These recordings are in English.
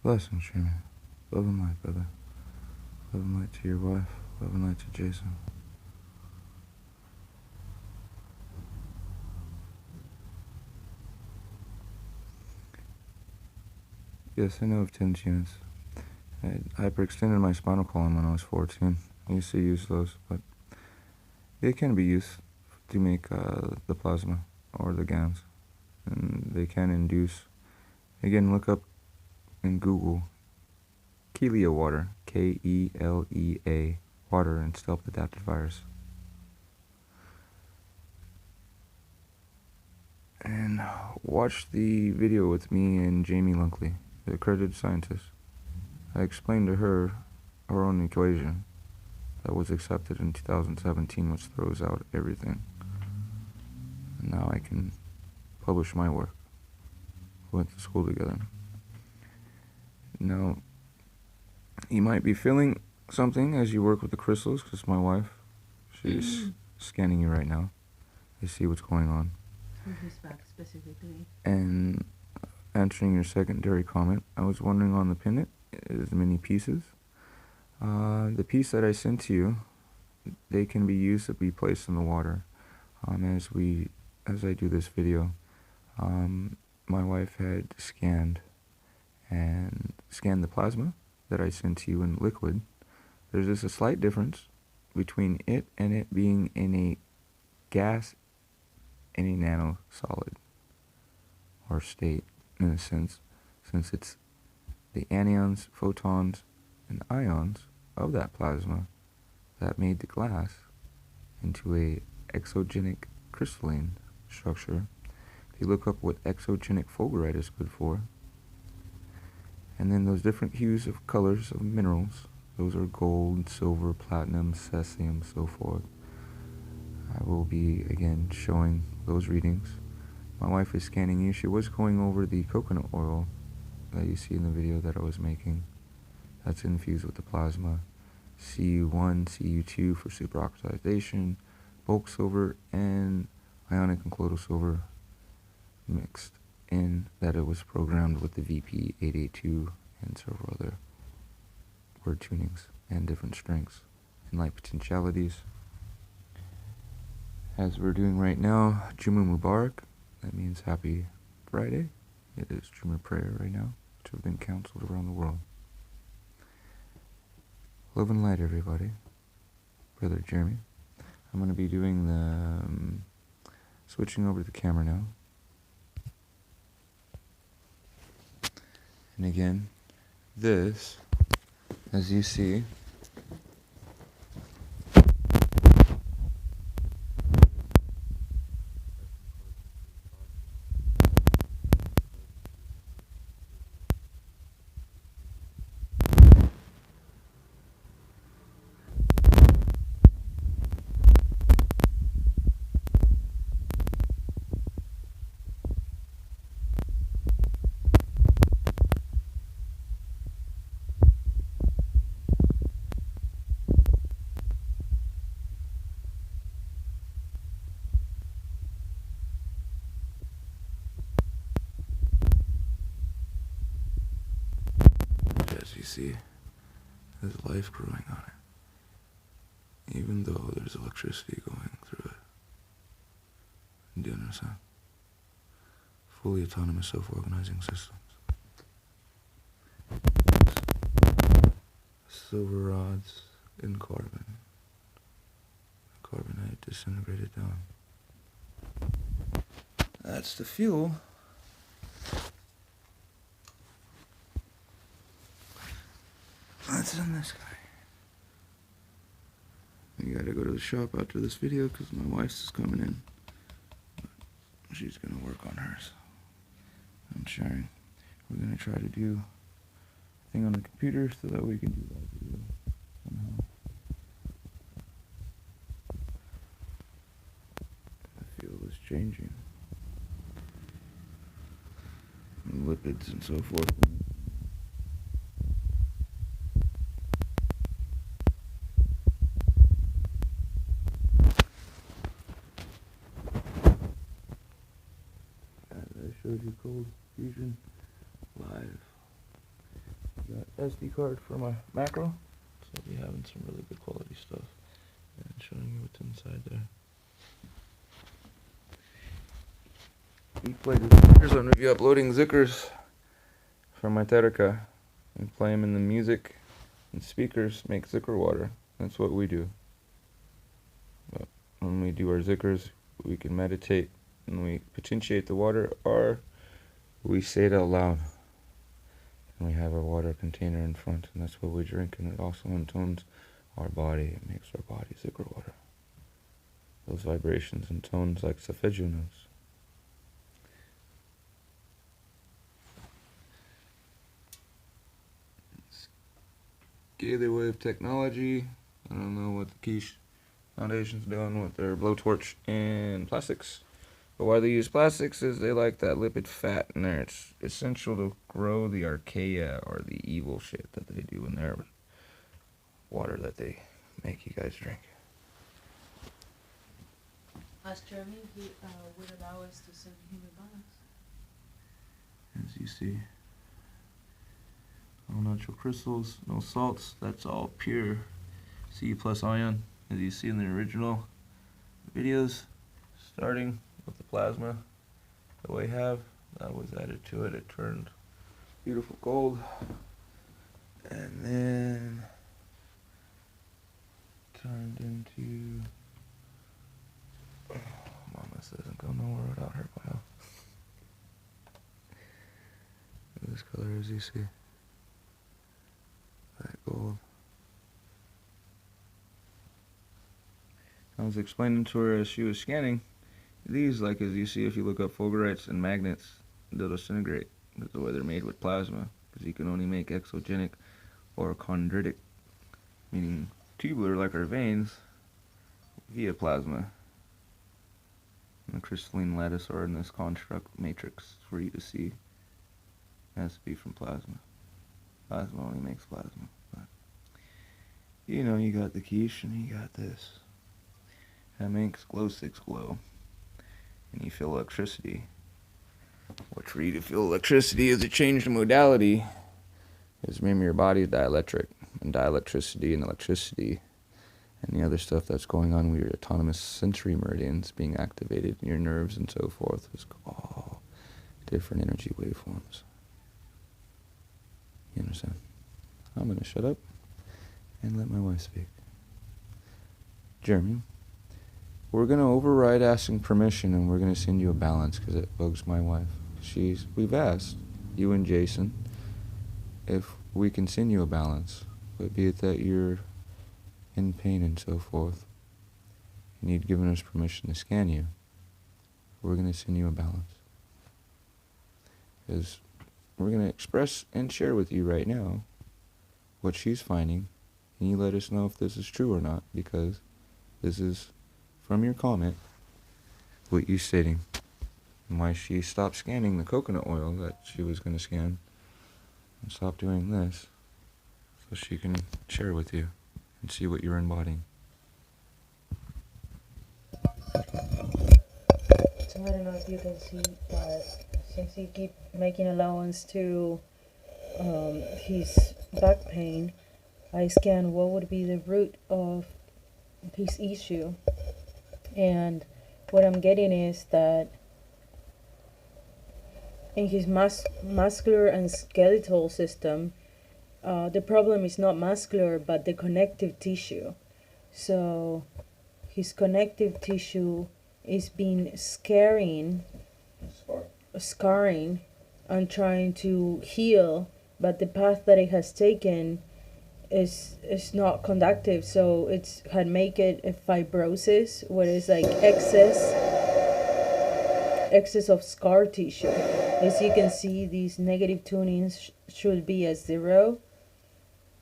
Blessings, Jimmy. Love and light, brother. Love and light to your wife. Love and light to Jason. Yes, I know of TIMS units. I hyperextended my spinal column when I was 14. I used to use those, but they can be used to make the plasma or the GANs. And they can induce, again, look up in Google, Kelia water, K-E-L-E-A, water, and stealth-adapted virus. And watch the video with me and Jamie Lunkley, the accredited scientist. I explained to her our own equation that was accepted in 2017, which throws out everything. And now I can publish my work. We went to school together. Now, you might be feeling something as you work with the crystals, because my wife, she's scanning you right now to see what's going on. Who's back specifically? And answering your secondary comment, I was wondering on the pendant, is many pieces. The piece that I sent to you, they can be used to be placed in the water. As I do this video, my wife had scanned the plasma that I sent to you in liquid. There's just a slight difference between it and it being in a gas in a nano solid or state, in a sense, since it's the anions, photons, and ions of that plasma that made the glass into a exogenic crystalline structure. If you look up what exogenic fulgurite is good for, and then those different hues of colors of minerals, those are gold, silver, platinum, cesium, so forth. I will be again showing those readings. My wife is scanning you. She was going over the coconut oil that you see in the video that I was making. That's infused with the plasma. Cu1, Cu2 for superoxidation, bulk silver, and ionic and colloidal silver mixed in, that it was programmed with the VP882 and several other word tunings and different strengths and light potentialities. As we're doing right now, Juma Mubarak, that means happy Friday. It is Juma prayer right now, which have been counseled around the world. Love and light, everybody. Brother Jeremy. I'm going to be doing the switching over to the camera now. And again, this, as you see, as you see, there's life growing on it, even though there's electricity going through it. Do you understand? Fully autonomous self-organizing systems. Silver rods in carbon. Carbonite disintegrated down. That's the fuel. That's in this guy. I gotta go to the shop after this video because my wife's is coming in. But she's gonna work on hers. I'm sharing. We're gonna try to do a thing on the computer so that we can do that video somehow. The fuel is changing. And lipids and so forth. As I showed you cold fusion live. got SD card for my macro, so I'll be having some really good quality stuff and showing you what's inside there. We play the Zikrs. I'm going to be uploading Zikrs from my Terika and play them in the music and speakers make Zikr water. That's what we do. But when we do our Zikrs, we can meditate and we potentiate the water, or we say it out loud. And we have our water container in front, and that's what we drink, and it also intones our body. It makes our body Zikr water. Those vibrations and tones like Solfeggio notes. Gateway of technology. I don't know what the Quiche Foundation's doing with their blowtorch and plastics. But why they use plastics is they like that lipid fat in there. It's essential to grow the archaea or the evil shit that they do in their water that they make you guys drink. As chairman, he would allow us to send him a balance. As you see, no natural crystals, no salts. That's all pure C plus ion, as you see in the original videos. Starting with the plasma that we have, that was added to it. It turned beautiful gold, and then turned into. Mom, this doesn't go nowhere without her bio. This color, as you see. That gold. I was explaining to her as she was scanning, these, like as you see if you look up fulgurites and magnets, they'll disintegrate. That's the way they're made with plasma, because you can only make exogenic or chondritic, meaning tubular like our veins, via plasma. And the crystalline lattice or in this construct matrix for you to see has to be from plasma. Plasma only makes plasma. But you know, you got the quiche and you got this. That makes glow sticks glow. And you feel electricity. Which for you to feel electricity is a change in modality. Because remember, your body is dielectric. And dielectricity and electricity and the other stuff that's going on with your autonomous sensory meridians being activated in your nerves and so forth is all different energy waveforms. You understand? I'm going to shut up and let my wife speak. Jeremy, we're going to override asking permission and we're going to send you a balance because it bugs my wife. We've asked you and Jason if we can send you a balance, but be it that you're in pain and so forth, and you'd given us permission to scan you, we're going to send you a balance. Because we're going to express and share with you right now what she's finding, and you let us know if this is true or not, because this is from your comment, what you stating, and why she stopped scanning the coconut oil that she was going to scan, and stopped doing this, so she can share with you and see what you're embodying. So I don't know if you can see, but since he keep making allowance to his back pain, I scanned what would be the root of his issue. And what I'm getting is that in his muscular and skeletal system, the problem is not muscular but the connective tissue. So his connective tissue is being scarring and trying to heal, but the path that it has taken is not conductive, so it's had make it a fibrosis, where it's like excess of scar tissue. As you can see, these negative tunings should be a 0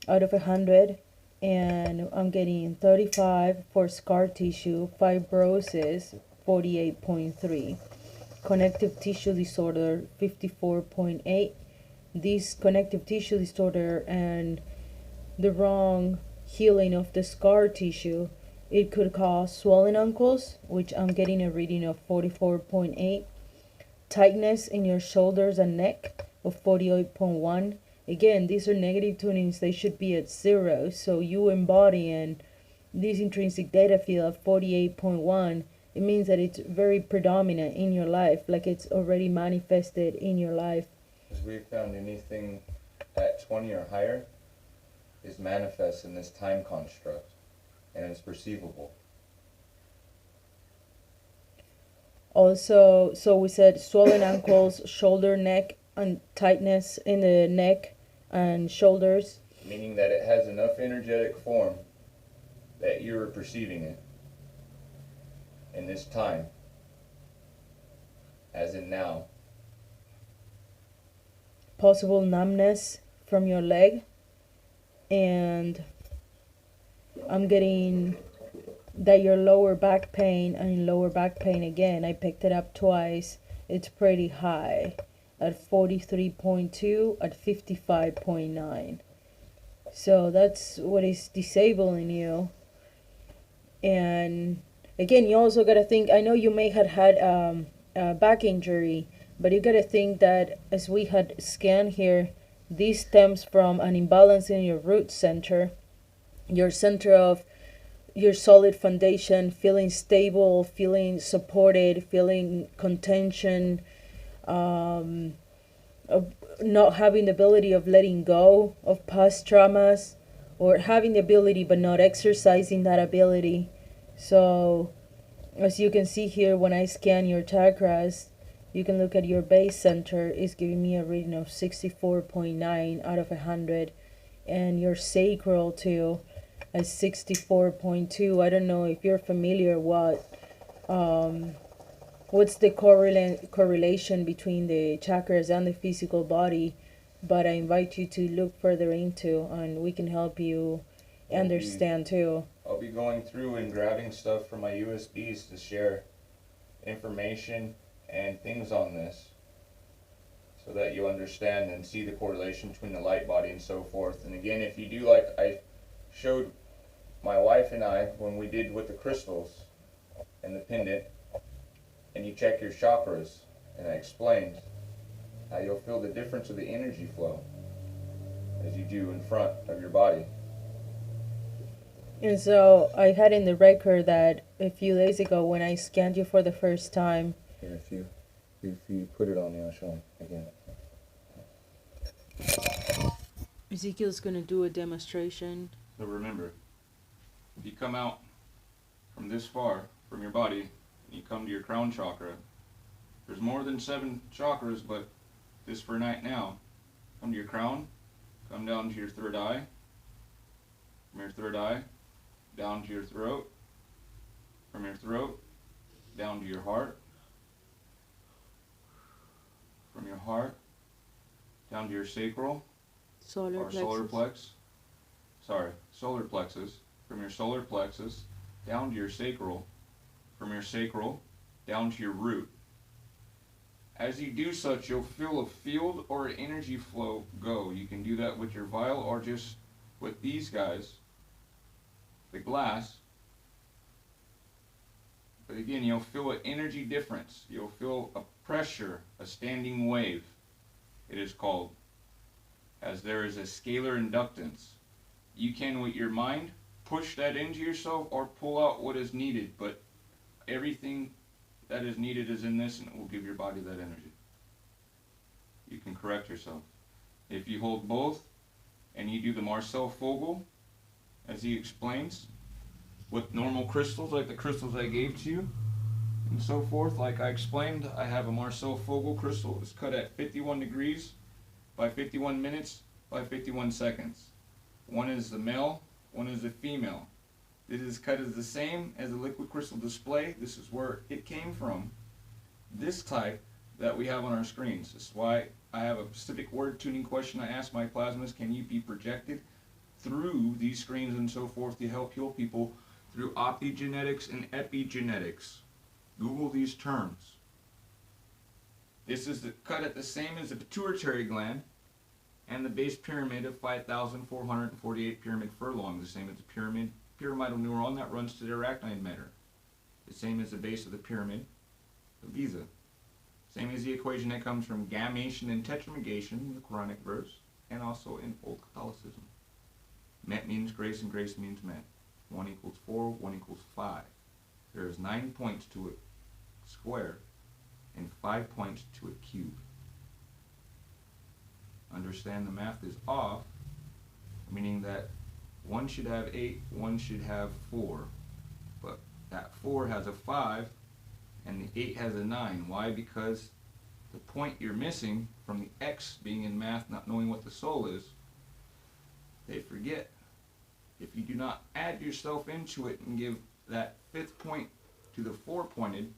out of 100, and I'm getting 35 for scar tissue, fibrosis 48.3, connective tissue disorder 54.8. This connective tissue disorder and the wrong healing of the scar tissue, it could cause swollen ankles, which I'm getting a reading of 44.8, tightness in your shoulders and neck of 48.1, Again, these are negative tunings, they should be at 0. So you embodying this intrinsic data field of 48.1, it means that it's very predominant in your life, like it's already manifested in your life. Because we found anything at 20 or higher is manifest in this time construct, and it's perceivable. Also, so we said swollen ankles, shoulder, neck, and tightness in the neck and shoulders. Meaning that it has enough energetic form that you're perceiving it in this time, as in now. Possible numbness from your leg, and I'm getting that your lower back pain, and lower back pain again, I picked it up twice, it's pretty high at 43.2 at 55.9. So that's what is disabling you. And again, you also got to think, I know you may have had a back injury, but you got to think that as we had scanned here, this stems from an imbalance in your root center, your center of your solid foundation, feeling stable, feeling supported, feeling contention, of not having the ability of letting go of past traumas, or having the ability but not exercising that ability. So as you can see here, when I scan your chakras, you can look at your base center is giving me a reading of 64.9 out of 100, and your sacral too at 64.2. I don't know if you're familiar what's the correlation between the chakras and the physical body, but I invite you to look further into, and we can help you understand too. I'll be going through and grabbing stuff from my USBs to share information and things on this, so that you understand and see the correlation between the light body and so forth. And again, if you do, like I showed my wife and I when we did with the crystals and the pendant, and you check your chakras, and I explained how you'll feel the difference of the energy flow as you do in front of your body. And so I had in the record that a few days ago when I scanned you for the first time. Here, if you put it on me, I'll show him again. Ezekiel's going to do a demonstration. So remember, if you come out from this far from your body, and you come to your crown chakra, there's more than 7 chakras, but this for right now. Come to your crown, come down to your third eye, from your third eye, down to your throat, from your throat, down to your heart, from your heart, down to your sacral, solar plexus, from your solar plexus, down to your sacral, from your sacral, down to your root. As you do such, you'll feel a field or an energy flow go. You can do that with your vial or just with these guys, the glass. But again, you'll feel an energy difference. You'll feel a pressure, a standing wave, it is called, as there is a scalar inductance. You can, with your mind, push that into yourself or pull out what is needed, but everything that is needed is in this, and it will give your body that energy. You can correct yourself. If you hold both, and you do the Marcel Fogel, as he explains, with normal crystals, like the crystals I gave to you, and so forth, like I explained, I have a Marcel Fogel crystal. It's cut at 51 degrees by 51 minutes by 51 seconds. One is the male, one is the female. It is cut as the same as a liquid crystal display. This is where it came from. This type that we have on our screens. This is why I have a specific word tuning question I ask my plasmas. Can you be projected through these screens and so forth to help heal people through optogenetics and epigenetics? Google these terms. This is cut at the same as the pituitary gland and the base pyramid of 5,448 pyramid furlongs, the same as the pyramidal neuron that runs to the arachnoid matter, the same as the base of the pyramid of Giza, same as the equation that comes from gammation and tetromegation in the Quranic verse, and also in Old Catholicism. Met means grace and grace means met. 1 equals 4, 1 equals 5. There is 9 points to a square and 5 points to a cube. Understand the math is off, meaning that one should have 8, one should have 4. But that 4 has a 5 and the 8 has a 9. Why? Because the point you're missing from the X being in math, not knowing what the soul is, they forget. If you do not add yourself into it and give that 5th point to the 4-pointed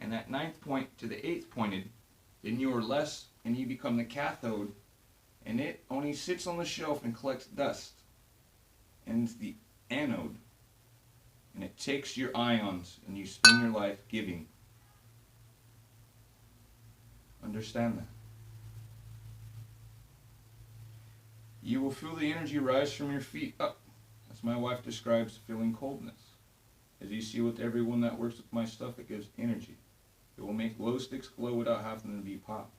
and that 9th point to the 8th pointed, then you are less and you become the cathode, and it only sits on the shelf and collects dust. And it's the anode, and it takes your ions and you spend your life giving. Understand that. You will feel the energy rise from your feet up, as my wife describes feeling coldness. As you see with everyone that works with my stuff, it gives energy. It will make glow sticks glow without having to be popped.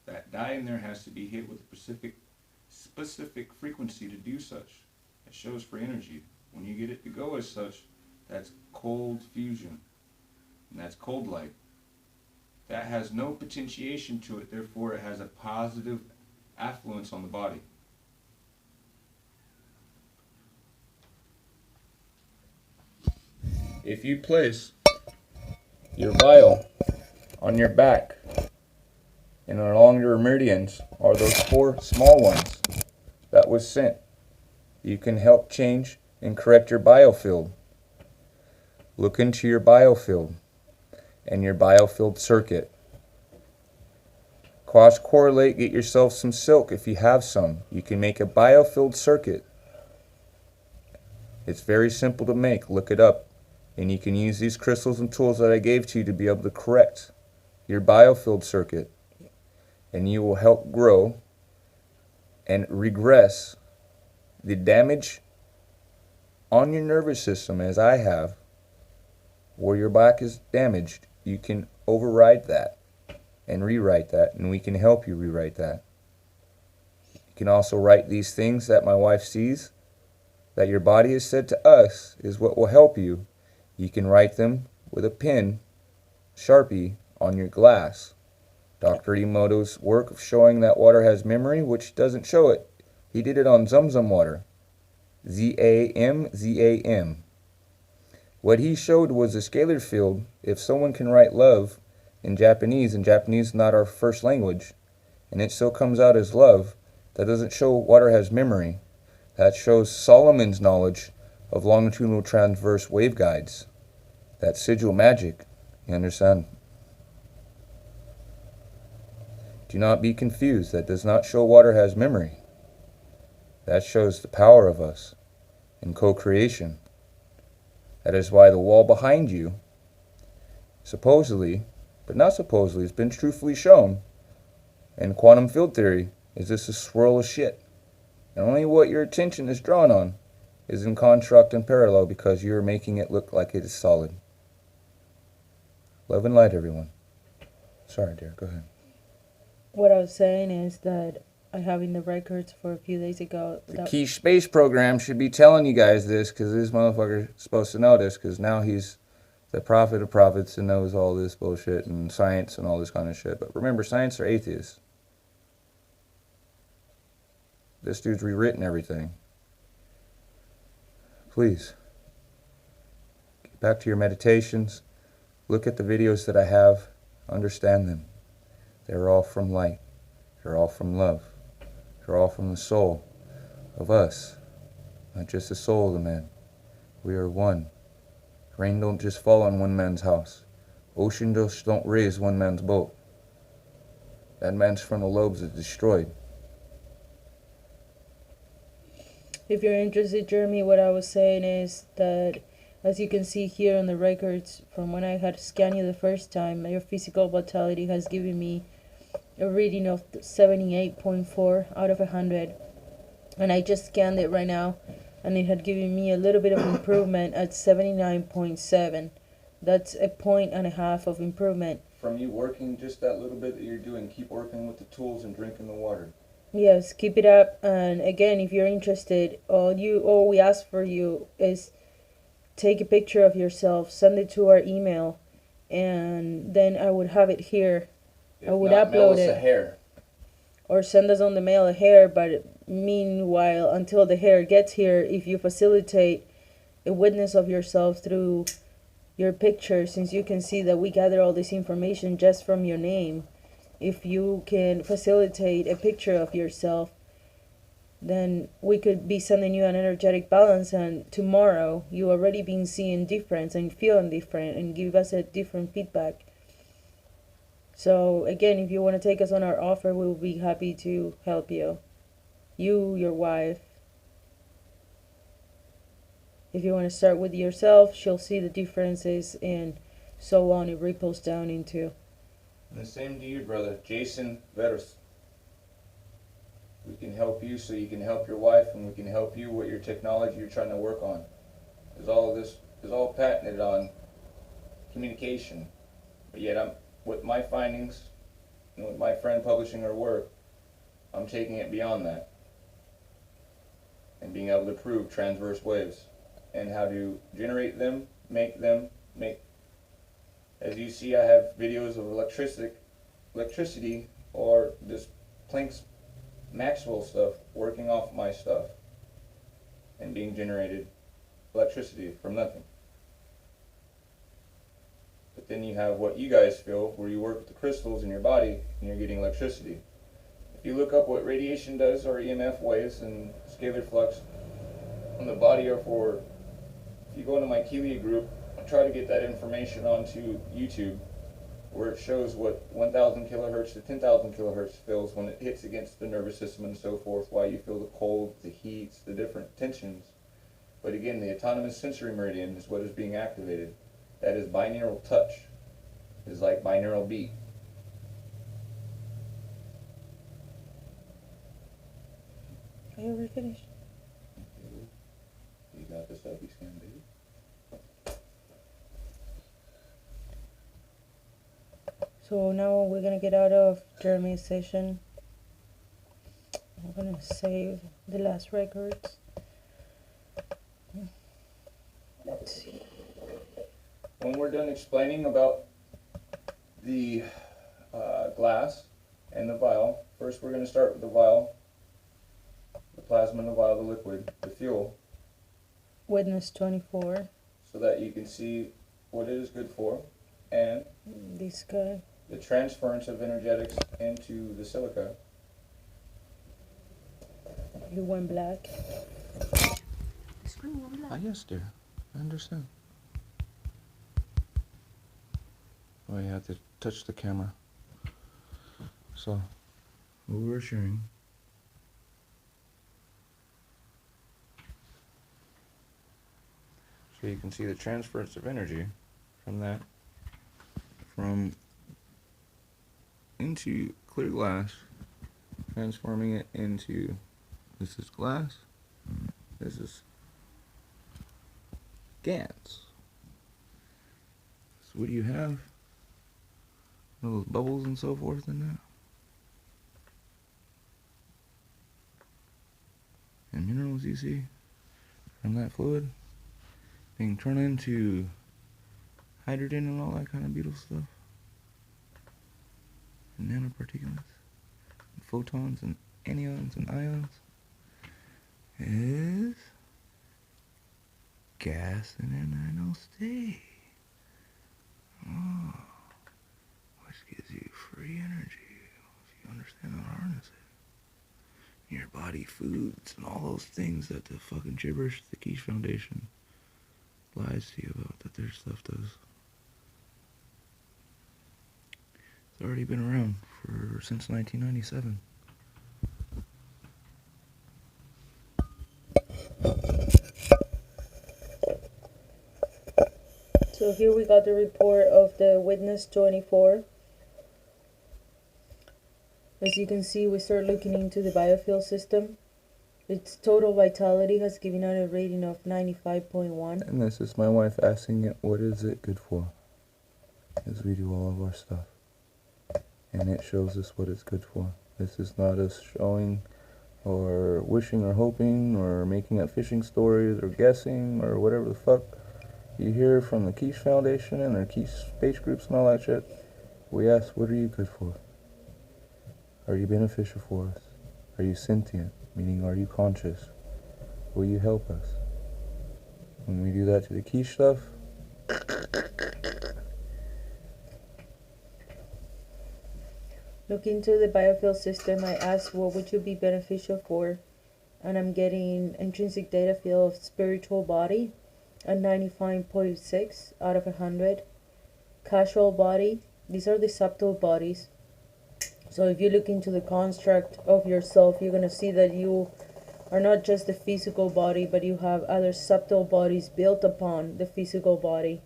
That dye in there has to be hit with a specific frequency to do such. It shows for energy. When you get it to go as such, that's cold fusion, and that's cold light. That has no potentiation to it, therefore it has a positive affluence on the body. If you place your vial on your back and along your meridians are those 4 small ones that was sent, you can help change and correct your biofield. Look into your biofield and your biofield circuit. Cross correlate, get yourself some silk if you have some. You can make a biofield circuit. It's very simple to make. Look it up. And you can use these crystals and tools that I gave to you to be able to correct your biofield circuit. And you will help grow and regress the damage on your nervous system, as I have, where your back is damaged. You can override that and rewrite that, and we can help you rewrite that. You can also write these things that my wife sees that your body has said to us is what will help you. You can write them with a pen, Sharpie, on your glass. Dr. Emoto's work of showing that water has memory, which doesn't show it. He did it on Zamzam water. Z-A-M, Z-A-M. What he showed was a scalar field. If someone can write love in Japanese, and Japanese is not our first language, and it still comes out as love, that doesn't show water has memory. That shows Solomon's knowledge of longitudinal transverse waveguides. That's sigil magic. You understand? Do not be confused. That does not show water has memory. That shows the power of us in co-creation. That is why the wall behind you, supposedly, but not supposedly, it's been truthfully shown in quantum field theory, is this a swirl of shit. And only what your attention is drawn on is in construct and parallel because you're making it look like it is solid. Love and light, everyone. Sorry, dear, go ahead. What I was saying is that I have in the records for a few days ago. The Key Space Program should be telling you guys this, because this motherfucker is supposed to know this, because now he's the prophet of prophets and knows all this bullshit and science and all this kind of shit. But remember, science are atheists. This dude's rewritten everything. Please, get back to your meditations. Look at the videos that I have. Understand them. They're all from light. They're all from love. They're all from the soul of us. Not just the soul of the man. We are one. Rain don't just fall on one man's house. Ocean just don't raise one man's boat. That man's frontal lobes is destroyed. If you're interested, Jeremy, what I was saying is that, as you can see here on the records, from when I had scanned you the first time, your physical vitality has given me a reading of 78.4 out of 100. And I just scanned it right now, and it had given me a little bit of improvement at 79.7. That's a 1.5 points of improvement. From you working just that little bit that you're doing, keep working with the tools and drinking the water. Yes, keep it up. And again, if you're interested, all we ask for you is take a picture of yourself, send it to our email, and then I would have it here. I would upload it. Hair. Or send us on the mail a hair, but meanwhile, until the hair gets here, if you facilitate a witness of yourself through your picture, since you can see that we gather all this information just from your name, if you can facilitate a picture of yourself, then we could be sending you an energetic balance, and tomorrow you already been seeing difference and feeling different and give us a different feedback. So again, if you want to take us on our offer, we will be happy to help you. You, your wife. If you want to start with yourself, she'll see the differences and so on. It ripples down into. And the same to you, brother, Jason Veros. We can help you so you can help your wife, and we can help you with your technology you're trying to work on. Because all of this is all patented on communication. But yet with my findings, and with my friend publishing her work, I'm taking it beyond that. And being able to prove transverse waves. And how to generate them, make, as you see, I have videos of electricity, or this Planck's Maxwell stuff working off my stuff and being generated electricity from nothing. But then you have what you guys feel, where you work with the crystals in your body and you're getting electricity. If you look up what radiation does, or EMF waves and scalar flux on the body, or for, if you go into my Kelia group, I try to get that information onto YouTube, where it shows what 1,000 kilohertz to 10,000 kilohertz feels when it hits against the nervous system and so forth, why you feel the cold, the heats, the different tensions. But again, the autonomous sensory meridian is what is being activated. That is binaural touch. It is like binaural beat. Are you already finished? You got this up, you scan, baby. So now we're gonna get out of Jeremy's session. I'm gonna save the last records. Let's see. When we're done explaining about the glass and the vial, first we're going to start with the vial, the plasma in the vial, the liquid, the fuel. Witness 24. So that you can see what it is good for, and This guy. the transference of energetics into the silica. You went black. Yes, dear. I understand. Oh, you have to touch the camera. So, what we were sharing. So you can see the transference of energy from that, from into clear glass, transforming it into, this is glass, this is GANs. So what do you have? All those bubbles and so forth in that. And minerals you see from that fluid being turned into hydrogen and all that kind of beautiful stuff. And nanoparticulates, and photons and anions and ions is gas in a nano state. Oh, which gives you free energy if you understand how to harness it. Your body, foods, and all those things that the fucking gibberish the Quiche Foundation lies to you about that their stuff does. It's already been around since 1997. So here we got the report of the Witness 24. As you can see, we start looking into the biofield system. Its total vitality has given out a rating of 95.1. And this is my wife asking it, what is it good for? As we do all of our stuff. And it shows us what it's good for. This is not us showing or wishing or hoping or making up fishing stories or guessing or whatever the fuck you hear from the Quiche Foundation and their Quiche space groups and all that shit. We ask, what are you good for? Are you beneficial for us? Are you sentient? Meaning, are you conscious? Will you help us? When we do that to the Quiche stuff, Look into the biofield system. I asked what would you be beneficial for, and I'm getting intrinsic data field of spiritual body at 95.6 out of 100. Casual body, these are the subtle bodies. So if you look into the construct of yourself, you're going to see that you are not just the physical body, but you have other subtle bodies built upon the physical body,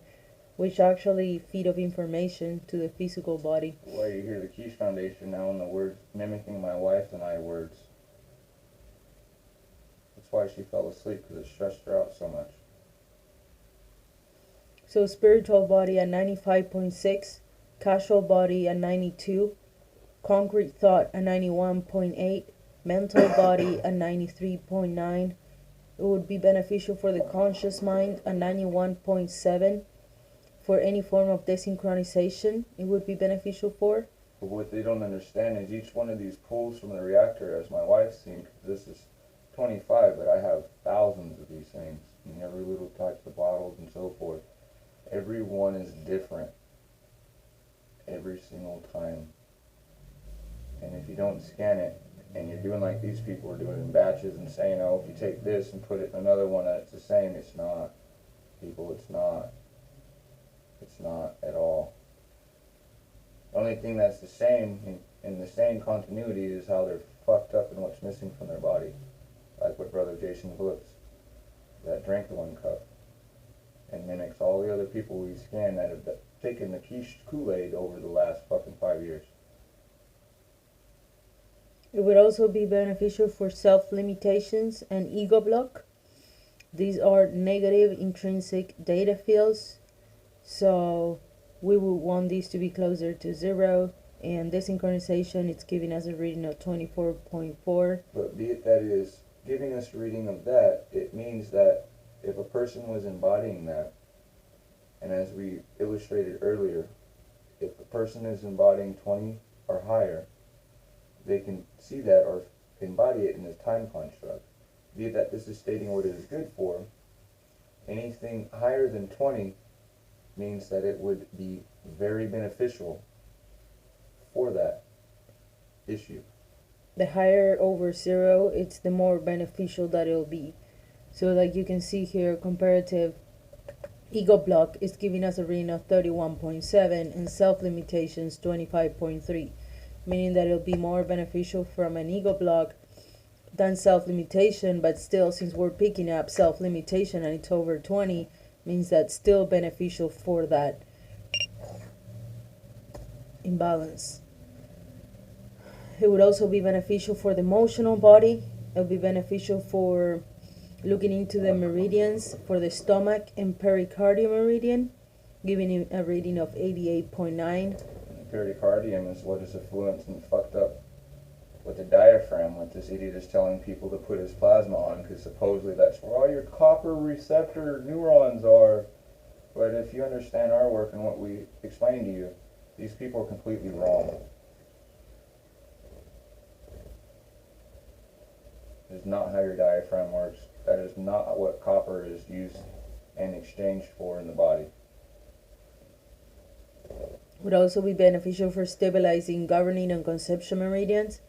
which actually feed of information to the physical body. why you hear the Quiche Foundation now in the words mimicking my wife and I words. That's why she fell asleep, because it stressed her out so much. So spiritual body at 95.6, casual body at 92, concrete thought at 91.8, mental body at 93.9. It would be beneficial for the conscious mind at 91.7. For any form of desynchronization, it would be beneficial for. But what they don't understand is each one of these pulls from the reactor, as my wife's seen, because this is 25, but I have thousands of these things in every little type of bottles and so forth. Every one is different every single time. And if you don't scan it, and you're doing like these people are doing in batches and saying, oh, if you take this and put it in another one, it's the same, it's not. People, it's not. It's not at all. The only thing that's the same, in the same continuity, is how they're fucked up and what's missing from their body. Like what Brother Jason Blips, that drank the one cup, and mimics all the other people we scan that have taken the Quiche Kool-Aid over the last fucking 5 years. It would also be beneficial for self-limitations and ego block. These are negative intrinsic data fields. So we would want these to be closer to 0, and desynchronization, it's giving us a reading of 24.4. But be it that it is giving us a reading of that, it means that if a person was embodying that, and as we illustrated earlier, if a person is embodying 20 or higher, they can see that or embody it in this time construct. Be it that this is stating what it is good for, anything higher than 20 means that it would be very beneficial for that issue. The higher over 0, it's the more beneficial that it'll be. So like you can see here, comparative ego block is giving us a reading of 31.7 and self-limitations 25.3, meaning that it'll be more beneficial from an ego block than self-limitation, but still, since we're picking up self-limitation and it's over 20, means that's still beneficial for that imbalance. It would also be beneficial for the emotional body. It would be beneficial for looking into the meridians for the stomach and pericardium meridian, giving him a reading of 88.9. Pericardium is what is affluent and fucked up with the diaphragm, what this idiot is telling people to put his plasma on, because supposedly that's where all your copper receptor neurons are. But if you understand our work and what we explain to you, these people are completely wrong. That is not how your diaphragm works. That is not what copper is used and exchanged for in the body. Would also be beneficial for stabilizing, governing, and conception meridians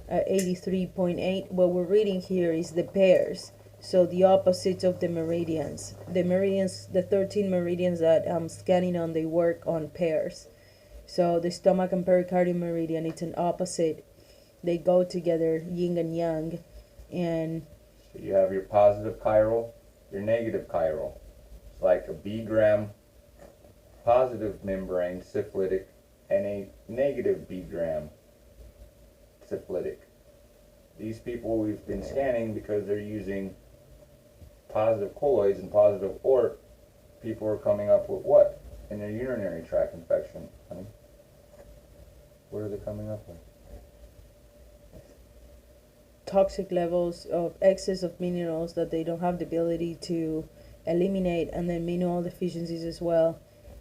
at 83.8. What we're reading here is the pairs, so the opposites of the meridians. The meridians, the 13 meridians that I'm scanning on, they work on pairs. So the stomach and pericardium meridian, it's an opposite. They go together, yin and yang. And so you have your positive chiral, your negative chiral. It's like a B-gram positive membrane syphilitic and a negative B-gram syphilitic. These people we've been scanning because they're using positive colloids and positive ort. People are coming up with what? In their urinary tract infection, honey. What are they coming up with? toxic levels of excess of minerals that they don't have the ability to eliminate, and then mineral deficiencies as well.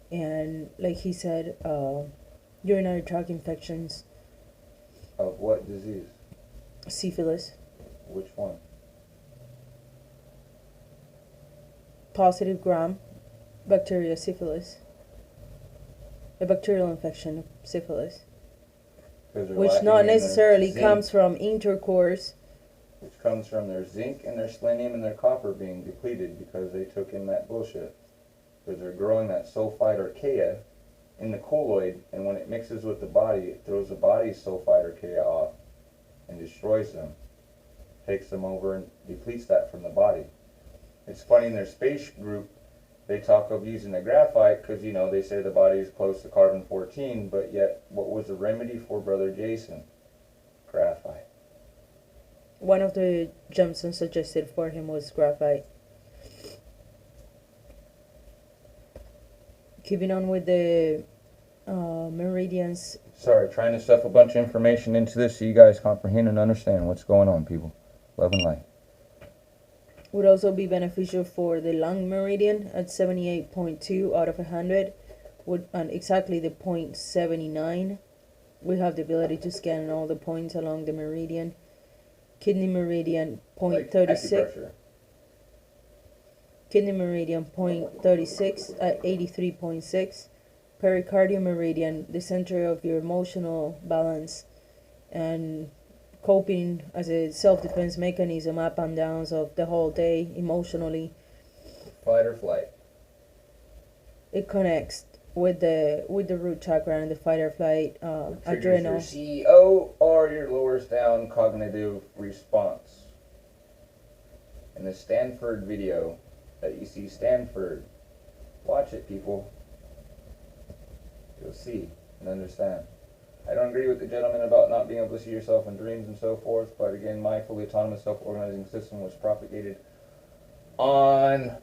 And like he said, urinary tract infections, Of what disease? syphilis, Which one? positive gram bacteria syphilis, a bacterial infection of syphilis, which not necessarily comes from intercourse. Which comes from their zinc and their selenium and their copper being depleted because they took in that bullshit. Because they're growing that sulfide archaea in the colloid, and when it mixes with the body, it throws the body's sulfide archaea off and destroys them. Takes them over and depletes that from the body. It's funny, in their space group, they talk of using the graphite because, you know, they say the body is close to carbon-14, but yet, what was the remedy for Brother Jason? Graphite. One of the Johnson suggested for him was graphite. Keeping on with the meridians. Sorry, trying to stuff a bunch of information into this so you guys comprehend and understand what's going on, people. Love and light. Would also be beneficial for the lung meridian at 78.2 out of 100, and exactly the point 79. We have the ability to scan all the points along the meridian. Kidney meridian, point 36. Kidney meridian, point 36 at 83.6. Pericardial meridian, the center of your emotional balance and coping as a self-defense mechanism, up and downs of the whole day emotionally. Fight or flight. It connects with the root chakra and the fight or flight, adrenal. Your CEO or your lowers down cognitive response. In the Stanford video that you see, Stanford, watch it, people. You'll see and understand. I don't agree with the gentleman about not being able to see yourself in dreams and so forth, but again, my fully autonomous self-organizing system was propagated on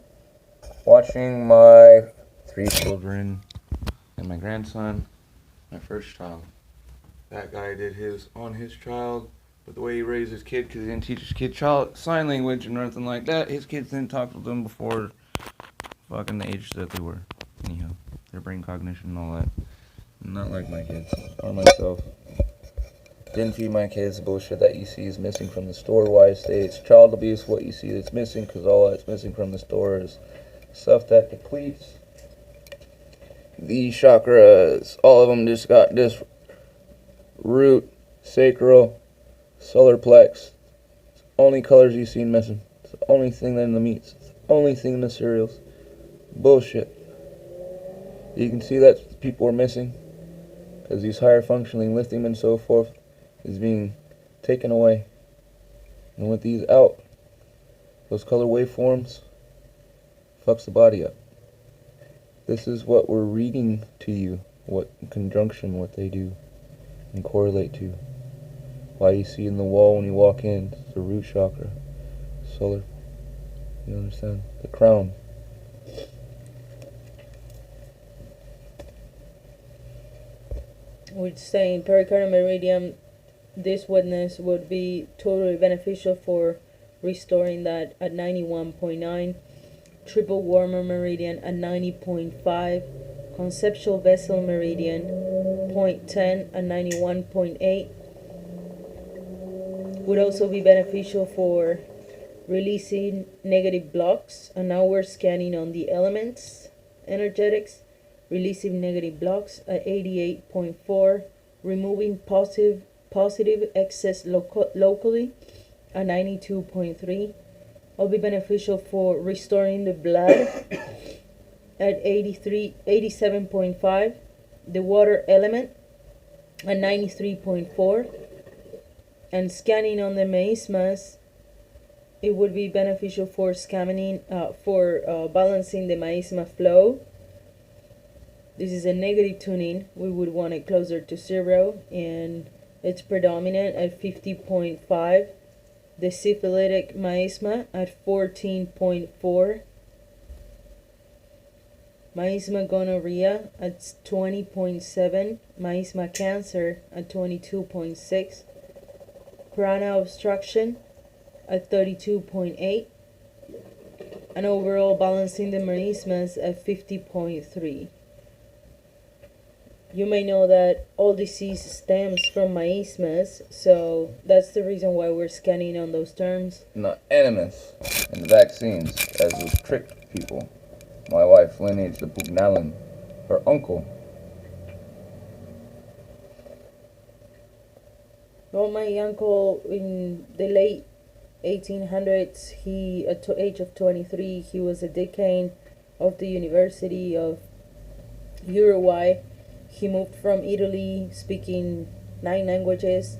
watching my 3 children and my grandson, my first child. That guy did his on his child, but the way he raised his kid, because he didn't teach his kid sign language or nothing like that, his kids didn't talk to them before fucking the age that they were. Anyhow, their brain cognition and all that. Not like my kids, or myself. Didn't feed my kids the bullshit that you see is missing from the store. Why I say it's child abuse, what you see that's missing, because all that's missing from the store is stuff that depletes the chakras. All of them just got this root, sacral, solar plex. It's the only colors you see missing. It's the only thing in the meats. It's the only thing in the cereals. Bullshit. You can see that people are missing because these higher functioning lithium and so forth is being taken away. And with these out, those color waveforms fucks the body up. This is what we're reading to you, what in conjunction what they do and correlate to. Why you see in the wall when you walk in, it's the root chakra, solar, you understand? The crown. We're saying pericardial meridian, this wetness would be totally beneficial for restoring that at 91.9, triple warmer meridian at 90.5, conceptual vessel meridian 0.10 at 91.8. Would also be beneficial for releasing negative blocks, and now we're scanning on the elements energetics, releasing negative blocks at 88.4, removing positive excess locally at 92.3. Will be beneficial for restoring the blood at 87.5, the water element at 93.4, and scanning on the miasmas, it would be beneficial for scanning balancing the miasma flow. This is a negative tuning. We would want it closer to 0, and it's predominant at 50.5. The syphilitic miasma at 14.4. Miasma gonorrhea at 20.7. Miasma cancer at 22.6. Prana obstruction at 32.8, and overall balancing the merismas at 50.3. You may know that all disease stems from miasmas, so that's the reason why we're scanning on those terms. Not animus and vaccines, as was tricked people. My wife lineage the Pugnalin, her uncle. Well, my uncle in the late 1800s, he at the age of 23, he was a decane of the University of Uruguay. He moved from Italy speaking 9 languages.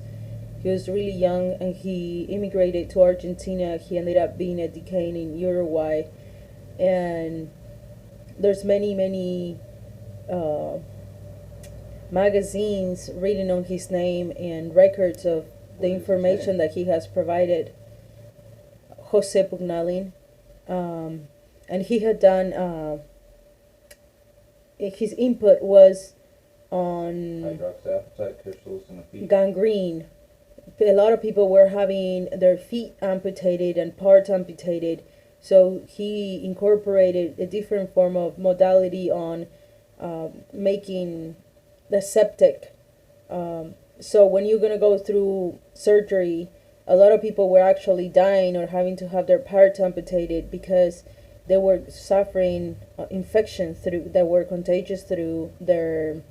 He was really young and he immigrated to Argentina. He ended up being a decane in Uruguay. And there's many magazines written on his name and records of the information that he has provided. Jose Pugnalin. And he had done, his input was on hydroxyapatite crystals in the feet. Gangrene. A lot of people were having their feet amputated and parts amputated, so he incorporated a different form of modality on making the septic. So when you're going to go through surgery, a lot of people were actually dying or having to have their parts amputated because they were suffering infections through that were contagious through their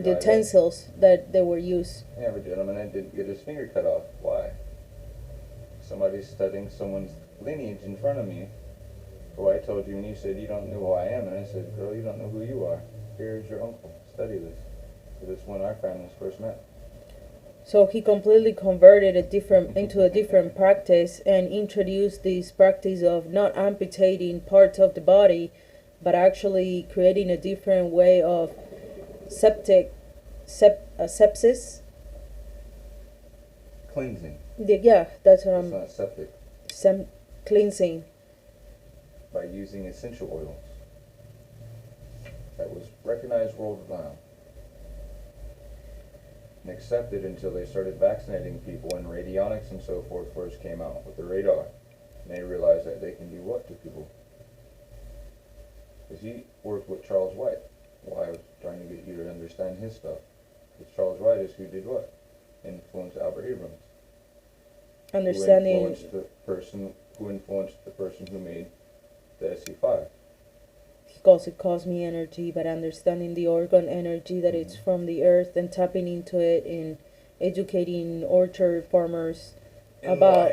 utensils that they were used. You have a gentleman that didn't get his finger cut off. Why? Somebody's studying someone's lineage in front of me. Who I told you and you said you don't know who I am, and I said, girl, you don't know who you are. Here's your uncle. Study this. Because it's when our families first met. So he completely converted into a different practice and introduced this practice of not amputating parts of the body, but actually creating a different way of sepsis. Cleansing. Yeah, that's what It's not septic. Cleansing. By using essential oils. That was recognized worldwide. And accepted until they started vaccinating people and radionics and so forth first came out with the radar. And they realized that they can do what to people? Because he worked with Charles White. Why I was trying to get you to understand his stuff. Because Charles White is who did what? Influenced Albert Abrams. Understanding. Who influenced the person who made the SC5. He calls it cosmic energy, but understanding the organ energy that it's from the earth and tapping into it and educating orchard farmers about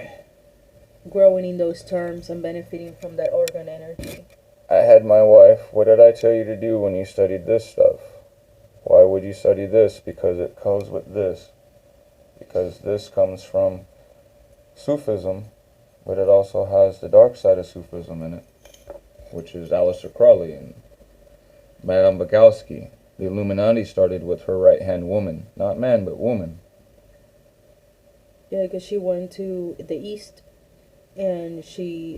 growing in those terms and benefiting from that organ energy. I had my wife, what did I tell you to do when you studied this stuff? Why would you study this? Because it goes with this. Because this comes from Sufism, but it also has the dark side of Sufism in it, which is Aleister Crowley and Madame Blavatsky. The Illuminati started with her right-hand woman. Not man, but woman. Yeah, because she went to the east and she